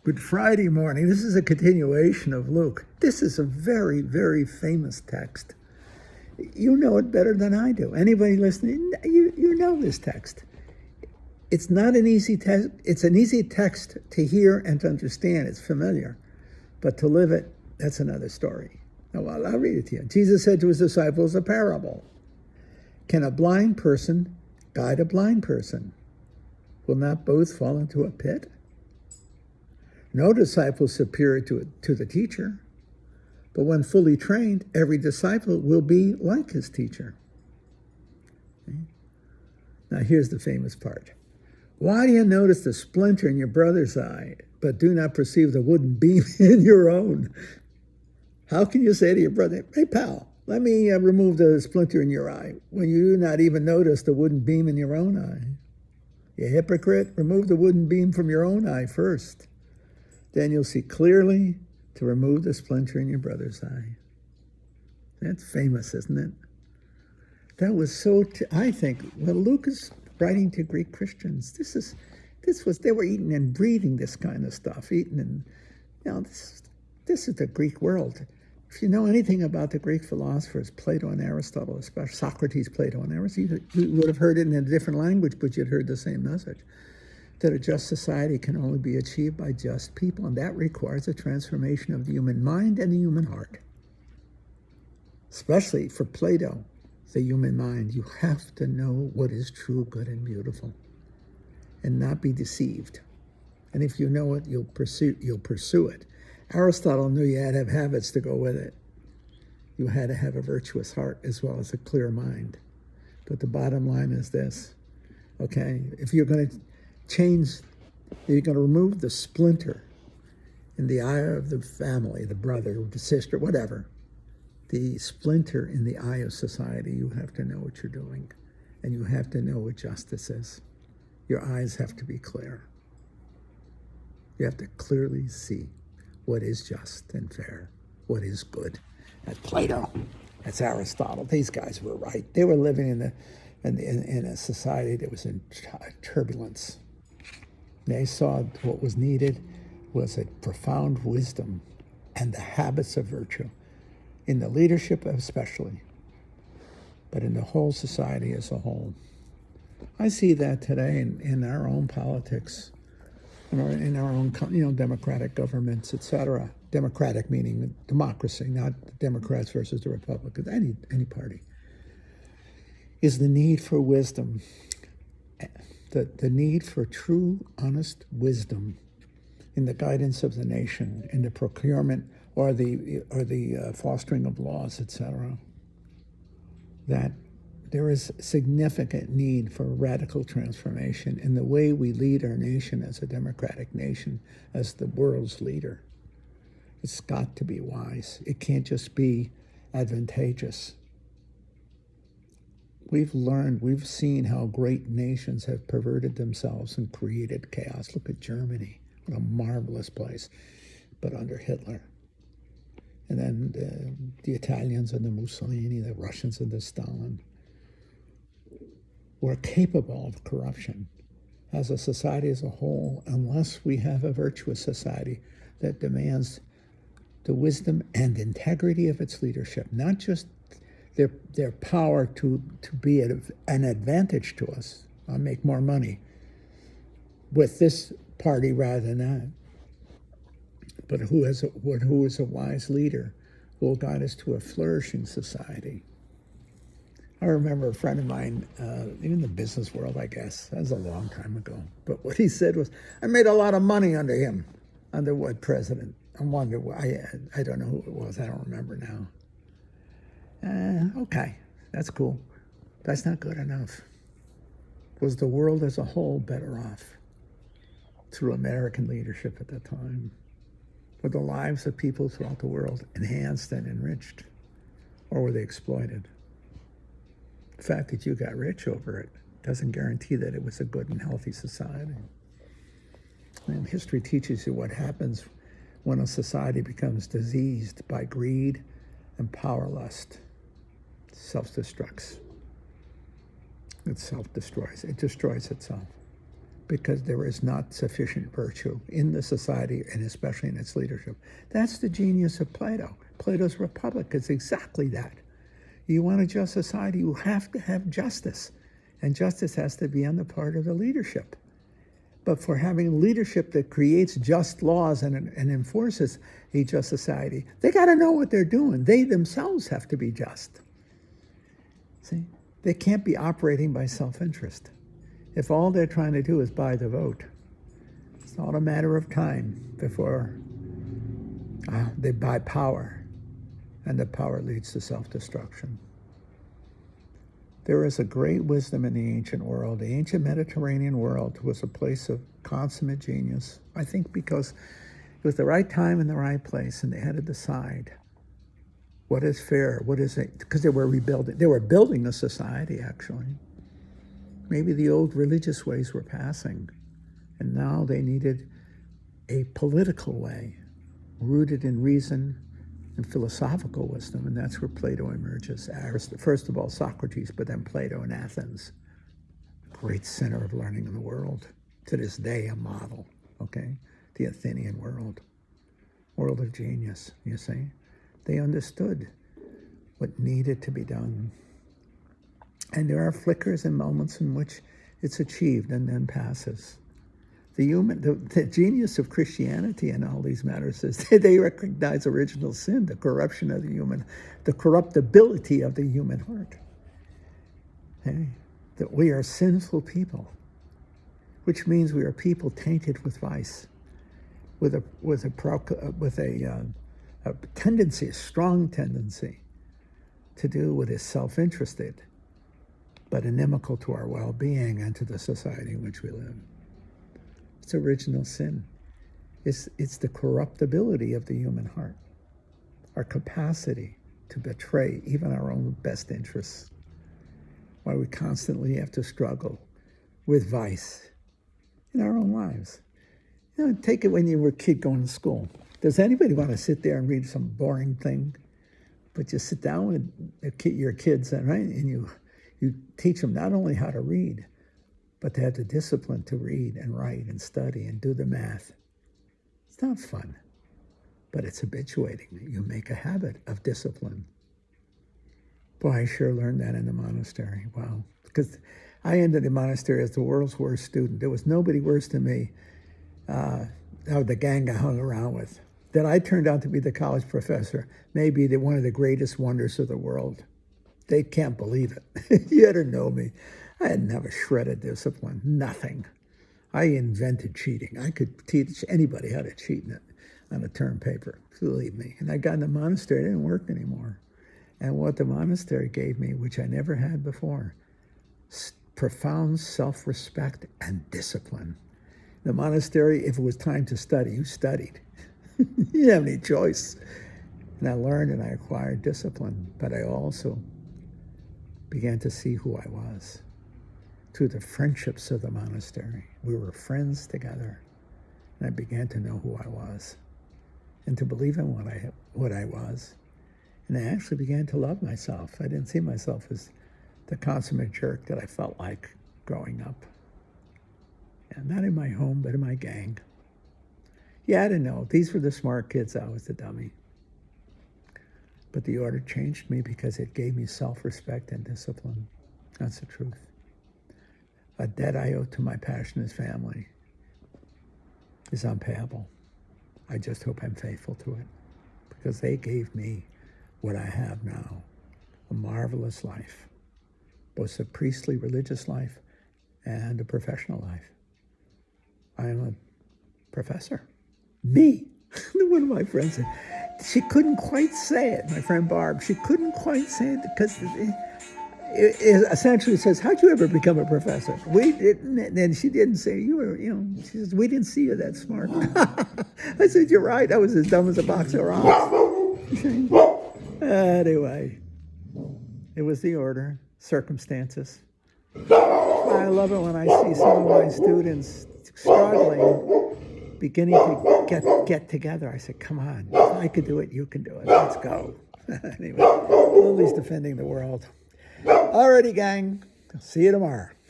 Good Friday morning. This is a continuation of Luke. This is a very, very famous text. You know it better than I do. Anybody listening, you know this text. It's not an easy text. It's an easy text to hear and to understand. It's familiar. But to live it, that's another story. Now, I'll read it to you. Jesus said to his disciples a parable. Can a blind person guide a blind person? Will not both fall into a pit? No disciple is superior to the teacher, but when fully trained, every disciple will be like his teacher. Okay? Now here's the famous part. Why do you notice the splinter in your brother's eye, but do not perceive the wooden beam in your own? How can you say to your brother, hey pal, let me remove the splinter in your eye, when you do not even notice the wooden beam in your own eye? You hypocrite, remove the wooden beam from your own eye first. Then you'll see clearly to remove the splinter in your brother's eye. That's famous, isn't it? That was so, I think, when Luke is writing to Greek Christians, they were eating and breathing this kind of stuff, this is the Greek world. If you know anything about the Greek philosophers, Plato and Aristotle, especially Socrates, Plato, and Aristotle, you would have heard it in a different language, but you'd heard the same message. That a just society can only be achieved by just people, and that requires a transformation of the human mind and the human heart. Especially for Plato, the human mind, you have to know what is true, good, and beautiful, and not be deceived. And if you know it, you'll pursue it. Aristotle knew you had to have habits to go with it. You had to have a virtuous heart as well as a clear mind. But the bottom line is this, okay? If you're going to you're going to remove the splinter in the eye of the family, the brother, the sister, whatever. The splinter in the eye of society, you have to know what you're doing. And you have to know what justice is. Your eyes have to be clear. You have to clearly see what is just and fair, what is good. That's Plato. That's Aristotle. These guys were right. They were living in a society that was in turbulence. They saw what was needed was a profound wisdom and the habits of virtue, in the leadership especially, but in the whole society as a whole. I see that today in our own politics, in our own democratic governments, etc. Democratic meaning democracy, not the Democrats versus the Republicans, any party, is the need for wisdom. The need for true, honest wisdom in the guidance of the nation, in the procurement or the fostering of laws, etc. That there is significant need for radical transformation in the way we lead our nation as a democratic nation, as the world's leader. It's got to be wise. It can't just be advantageous. We've seen how great nations have perverted themselves and created chaos. Look at Germany, what a marvelous place, but under Hitler. And then the Italians and the Mussolini, the Russians and the Stalin were capable of corruption as a society as a whole, unless we have a virtuous society that demands the wisdom and integrity of its leadership, not just their power to be an advantage to us, make more money with this party rather than that. But who is a wise leader who will guide us to a flourishing society. I remember a friend of mine, in the business world, I guess, that was a long time ago, but what he said was, I made a lot of money under him, under what president? I wonder why, I don't know who it was, I don't remember now. Okay, that's cool. That's not good enough. Was the world as a whole better off through American leadership at that time? Were the lives of people throughout the world enhanced and enriched? Or were they exploited? The fact that you got rich over it doesn't guarantee that it was a good and healthy society. And history teaches you what happens when a society becomes diseased by greed and power lust. Self-destructs. It self-destroys. It destroys itself. because there is not sufficient virtue in the society and especially in its leadership. That's the genius of Plato. Plato's Republic is exactly that. You want a just society, you have to have justice. And justice has to be on the part of the leadership. But for having leadership that creates just laws and enforces a just society, they got to know what they're doing. They themselves have to be just. See? They can't be operating by self-interest. If all they're trying to do is buy the vote, it's not a matter of time before they buy power, and the power leads to self-destruction. There is a great wisdom in the ancient world. The ancient Mediterranean world was a place of consummate genius, I think because it was the right time and the right place, and they had to decide what is fair, what is it, because they were rebuilding. They were building a society, actually. Maybe the old religious ways were passing, and now they needed a political way, rooted in reason and philosophical wisdom, and that's where Plato emerges. First of all, Socrates, but then Plato in Athens, great center of learning in the world. To this day, a model, okay? The Athenian world of genius, you see? They understood what needed to be done. And there are flickers and moments in which it's achieved and then passes. The genius of Christianity in all these matters is they recognize original sin, the corruption of the human, the corruptibility of the human heart. Okay? That we are sinful people, which means we are people tainted with vice, with a tendency, a strong tendency to do what is self-interested, but inimical to our well-being and to the society in which we live. It's original sin. It's the corruptibility of the human heart, our capacity to betray even our own best interests, why we constantly have to struggle with vice in our own lives. You know, take it when you were a kid going to school. Does anybody want to sit there and read some boring thing? But you sit down with your kids, right, and you teach them not only how to read, but to have the discipline to read and write and study and do the math. It's not fun, but it's habituating. You make a habit of discipline. Boy, I sure learned that in the monastery. Wow. Because I ended the monastery as the world's worst student. There was nobody worse than me, the gang I hung around with. That I turned out to be the college professor, maybe one of the greatest wonders of the world. They can't believe it. You had to know me. I didn't have a shred of discipline, nothing. I invented cheating. I could teach anybody how to cheat on a term paper, believe me. And I got in the monastery, it didn't work anymore. And what the monastery gave me, which I never had before, profound self-respect and discipline. The monastery, if it was time to study, you studied. You didn't have any choice. And I learned and I acquired discipline, but I also began to see who I was through the friendships of the monastery. We were friends together, and I began to know who I was and to believe in what I was. And I actually began to love myself. I didn't see myself as the consummate jerk that I felt like growing up. And not in my home, but in my gang. Yeah, I didn't know. These were the smart kids. I was the dummy. But the order changed me because it gave me self-respect and discipline. That's the truth. A debt I owe to my passionate family is unpayable. I just hope I'm faithful to it because they gave me what I have now, a marvelous life, both a priestly religious life and a professional life. I am a professor. Me. One of my friends said, she couldn't quite say it, my friend Barb. She couldn't quite say it because it essentially says, how'd you ever become a professor? We didn't, and she didn't say, she says, we didn't see you that smart. I said, you're right, I was as dumb as a box of rocks. Anyway, it was the order, circumstances. I love it when I see some of my students struggling, beginning to get together. I said, come on, if I could do it, you can do it. Let's go. Anyway, Lily's defending the world. Alrighty, gang. See you tomorrow.